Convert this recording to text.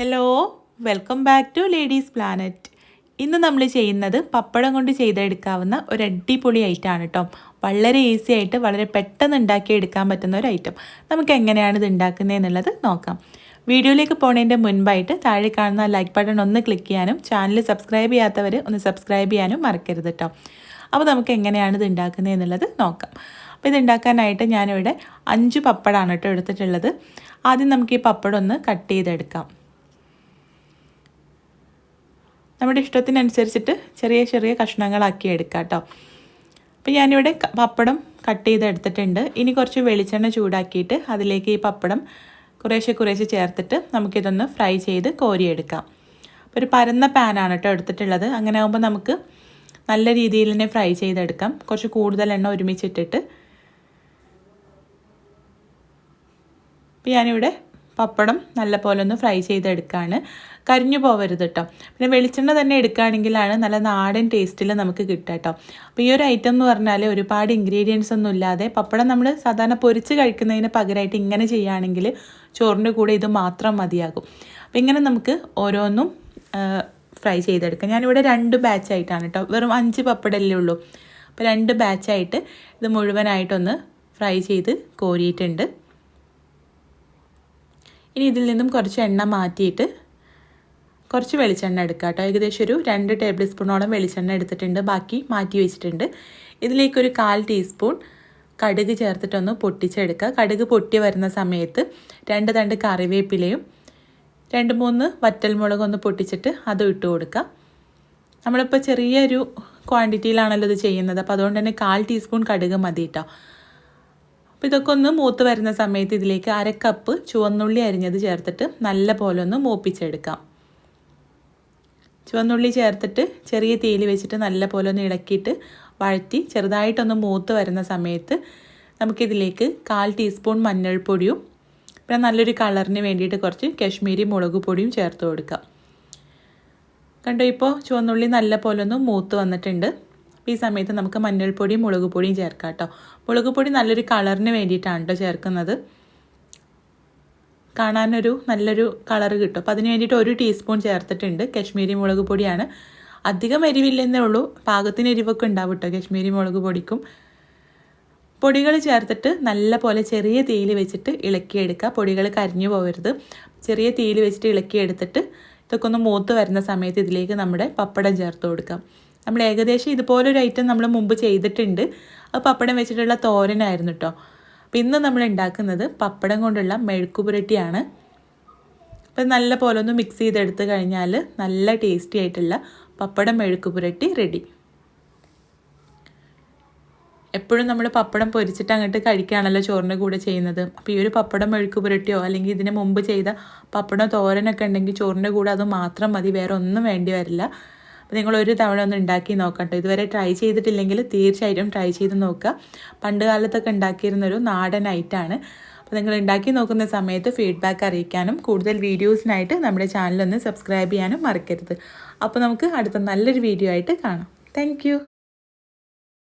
Hello, welcome back to ladies planet. ഇന്ന് നമ്മൾ ചെയ്യുന്നത് പപ്പടം കൊണ്ട് ചെയ്തെടുക്കാവുന്ന ഒരു അടിപൊളി ഐറ്റമാണ് കേട്ടോ. വളരെ ഈസി ആയിട്ട് വളരെ പെട്ടെന്ന് ഉണ്ടാക്കിയെടുക്കാൻ പറ്റുന്ന ഒരു ഐറ്റം. നമുക്ക് എങ്ങനെയാണ് ഇത് ഉണ്ടാക്കുന്നതെന്നുള്ളത് നോക്കാം. വീഡിയോയിലേക്ക് പോകുന്നതിൻ്റെ മുൻപായിട്ട് താഴെ കാണുന്ന ലൈക്ക് ബട്ടൺ ഒന്ന് ക്ലിക്ക് ചെയ്യാനും ചാനൽ സബ്സ്ക്രൈബ് ചെയ്യാത്തവർ ഒന്ന് സബ്സ്ക്രൈബ് ചെയ്യാനും മറക്കരുത് കേട്ടോ. അപ്പോൾ നമുക്ക് എങ്ങനെയാണ് ഇത് ഉണ്ടാക്കുന്നതെന്നുള്ളത് നോക്കാം. അപ്പോൾ ഇത് ഉണ്ടാക്കാനായിട്ട് ഞാനിവിടെ 5 പപ്പടമാണ് കേട്ടോ എടുത്തിട്ടുള്ളത്. ആദ്യം നമുക്ക് ഈ പപ്പടം ഒന്ന് കട്ട് ചെയ്തെടുക്കാം. നമ്മുടെ ഇഷ്ടത്തിനനുസരിച്ചിട്ട് ചെറിയ ചെറിയ കഷ്ണങ്ങളാക്കി എടുക്കാം കേട്ടോ. അപ്പോൾ ഞാനിവിടെ പപ്പടം കട്ട് ചെയ്തെടുത്തിട്ടുണ്ട്. ഇനി കുറച്ച് വെളിച്ചെണ്ണ ചൂടാക്കിയിട്ട് അതിലേക്ക് ഈ പപ്പടം കുറേശ്ശെ ചേർത്തിട്ട് നമുക്കിതൊന്ന് ഫ്രൈ ചെയ്ത് കോരിയെടുക്കാം. അപ്പോൾ ഒരു പരന്ന പാനാണ് കേട്ടോ എടുത്തിട്ടുള്ളത്. അങ്ങനെ ആകുമ്പോൾ നമുക്ക് നല്ല രീതിയിൽ തന്നെ ഫ്രൈ ചെയ്തെടുക്കാം. കുറച്ച് കൂടുതൽ എണ്ണ ഒരുമിച്ചിട്ടിട്ട് അപ്പോൾ ഞാനിവിടെ പപ്പടം നല്ല പോലെ ഒന്ന് ഫ്രൈ ചെയ്തെടുക്കുകയാണ്. കരിഞ്ഞു പോകരുത് കേട്ടോ. പിന്നെ വെളിച്ചെണ്ണ തന്നെ എടുക്കുകയാണെങ്കിലാണ് നല്ല നാടൻ ടേസ്റ്റിൽ നമുക്ക് കിട്ടുക കേട്ടോ. അപ്പോൾ ഈ ഒരു ഐറ്റം എന്ന് പറഞ്ഞാൽ ഒരുപാട് ഇൻഗ്രീഡിയൻസ് ഒന്നും ഇല്ലാതെ പപ്പടം നമ്മൾ സാധാരണ പൊരിച്ച് കഴിക്കുന്നതിന് പകരമായിട്ട് ഇങ്ങനെ ചെയ്യുകയാണെങ്കിൽ ചോറിൻ്റെ കൂടെ ഇത് മാത്രം മതിയാകും. അപ്പോൾ ഇങ്ങനെ നമുക്ക് ഓരോന്നും ഫ്രൈ ചെയ്തെടുക്കാം. ഞാനിവിടെ 2 ബാച്ചായിട്ടാണ് കേട്ടോ, വെറും 5 പപ്പടമല്ലേ ഉള്ളൂ. അപ്പോൾ 2 ബാച്ചായിട്ട് ഇത് മുഴുവനായിട്ടൊന്ന് ഫ്രൈ ചെയ്ത് കോരിയിട്ടുണ്ട്. ഇനി ഇതിൽ നിന്നും കുറച്ച് എണ്ണ മാറ്റിയിട്ട് കുറച്ച് വെളിച്ചെണ്ണ എടുക്കുക കേട്ടോ. ഏകദേശം ഒരു 2 ടേബിൾ സ്പൂണോളം വെളിച്ചെണ്ണ എടുത്തിട്ടുണ്ട്, ബാക്കി മാറ്റി വെച്ചിട്ടുണ്ട്. ഇതിലേക്കൊരു 1/4 ടീസ്പൂൺ കടുക് ചേർത്തിട്ടൊന്ന് പൊട്ടിച്ചെടുക്കുക. കടുക് പൊട്ടി വരുന്ന സമയത്ത് 2 തണ്ട് കറിവേപ്പിലയും 2-3 വറ്റൽമുളക് ഒന്ന് പൊട്ടിച്ചിട്ട് അതും ഇട്ട് കൊടുക്കുക. നമ്മളിപ്പോൾ ചെറിയൊരു ക്വാണ്ടിറ്റിയിലാണല്ലോ ഇത് ചെയ്യുന്നത്, അപ്പോൾ അതുകൊണ്ട് തന്നെ 1/4 ടീസ്പൂൺ കടുക് മതി കേട്ടോ. അപ്പോൾ ഇതൊക്കെ ഒന്ന് മൂത്ത് വരുന്ന സമയത്ത് ഇതിലേക്ക് 1/2 കപ്പ് ചുവന്നുള്ളി അരിഞ്ഞത് ചേർത്തിട്ട് നല്ല പോലെ ഒന്ന് മൂപ്പിച്ചെടുക്കാം. ചുവന്നുള്ളി ചേർത്തിട്ട് ചെറിയ തീയിൽ വെച്ചിട്ട് നല്ല പോലെ ഒന്ന് ഇളക്കിയിട്ട് വഴറ്റി ചെറുതായിട്ടൊന്ന് മൂത്ത് വരുന്ന സമയത്ത് നമുക്കിതിലേക്ക് 1/4 ടീസ്പൂൺ മഞ്ഞൾപ്പൊടിയും പിന്നെ നല്ലൊരു കളറിന് വേണ്ടിയിട്ട് കുറച്ച് കാശ്മീരി മുളക് പൊടിയും ചേർത്ത് കൊടുക്കാം. കണ്ടോ, ഇപ്പോൾ ചുവന്നുള്ളി നല്ല പോലെ ഒന്ന് മൂത്ത് വന്നിട്ടുണ്ട്. ഈ സമയത്ത് നമുക്ക് മഞ്ഞൾപ്പൊടിയും മുളക് പൊടിയും ചേർക്കാം കേട്ടോ. മുളക് പൊടി നല്ലൊരു കളറിന് വേണ്ടിയിട്ടാണ് കേട്ടോ ചേർക്കുന്നത്, കാണാനൊരു നല്ലൊരു കളറ് കിട്ടും. അപ്പോൾ അതിന് വേണ്ടിയിട്ട് 1 ടീസ്പൂൺ ചേർത്തിട്ടുണ്ട്. കാശ്മീരി മുളക് പൊടിയാണ്. അധികം എരിവില്ലെന്നേ ഉള്ളൂ, പാകത്തിന് എരിവൊക്കെ ഉണ്ടാവും കേട്ടോ കാശ്മീരി മുളക് പൊടിക്കും. പൊടികൾ ചേർത്തിട്ട് നല്ല പോലെ ചെറിയ തീയിൽ വെച്ചിട്ട് ഇളക്കിയെടുക്കുക. പൊടികൾ കരിഞ്ഞു പോകരുത്. ചെറിയ തീയിൽ വെച്ചിട്ട് ഇളക്കിയെടുത്തിട്ട് ഇതൊക്കെ ഒന്ന് മൂത്ത് വരുന്ന സമയത്ത് ഇതിലേക്ക് നമ്മുടെ പപ്പടം ചേർത്ത് കൊടുക്കാം. നമ്മൾ ഏകദേശം ഇതുപോലൊരു ഐറ്റം നമ്മൾ മുമ്പ് ചെയ്തിട്ടുണ്ട്. അത് പപ്പടം വെച്ചിട്ടുള്ള തോരനായിരുന്നു കേട്ടോ. അപ്പോൾ ഇന്ന് നമ്മൾ ഉണ്ടാക്കുന്നത് പപ്പടം കൊണ്ടുള്ള മെഴുക്കുപുരട്ടിയാണ്. അപ്പം നല്ല പോലെ ഒന്ന് മിക്സ് ചെയ്തെടുത്ത് കഴിഞ്ഞാൽ നല്ല ടേസ്റ്റി ആയിട്ടുള്ള പപ്പടം മെഴുക്കുപുരട്ടി റെഡി. എപ്പോഴും നമ്മൾ പപ്പടം പൊരിച്ചിട്ട് അങ്ങോട്ട് കഴിക്കുകയാണല്ലോ ചോറിൻ്റെ കൂടെ ചെയ്യുന്നത്. അപ്പോൾ ഈ ഒരു പപ്പടം മെഴുക്കുപുരട്ടിയോ അല്ലെങ്കിൽ ഇതിന് മുമ്പ് ചെയ്ത പപ്പടം തോരനൊക്കെ ഉണ്ടെങ്കിൽ ചോറിൻ്റെ കൂടെ അത് മാത്രം മതി, വേറെ ഒന്നും വേണ്ടി വരില്ല. അപ്പോൾ നിങ്ങൾ ഒരു തവണ ഒന്ന് ഉണ്ടാക്കി നോക്കട്ടോ. ഇതുവരെ ട്രൈ ചെയ്തിട്ടില്ലെങ്കിൽ തീർച്ചയായിട്ടും ട്രൈ ചെയ്ത് നോക്കുക. പണ്ട് കാലത്തൊക്കെ ഉണ്ടാക്കിയിരുന്നൊരു നാടൻ ഐറ്റമാണ്. അപ്പോൾ നിങ്ങൾ ഉണ്ടാക്കി നോക്കുന്ന സമയത്ത് ഫീഡ്ബാക്ക് അറിയിക്കാനും കൂടുതൽ വീഡിയോസിനായിട്ട് നമ്മുടെ ചാനലൊന്ന് സബ്സ്ക്രൈബ് ചെയ്യാനും മറക്കരുത്. അപ്പോൾ നമുക്ക് അടുത്ത നല്ലൊരു വീഡിയോ ആയിട്ട് കാണാം. താങ്ക്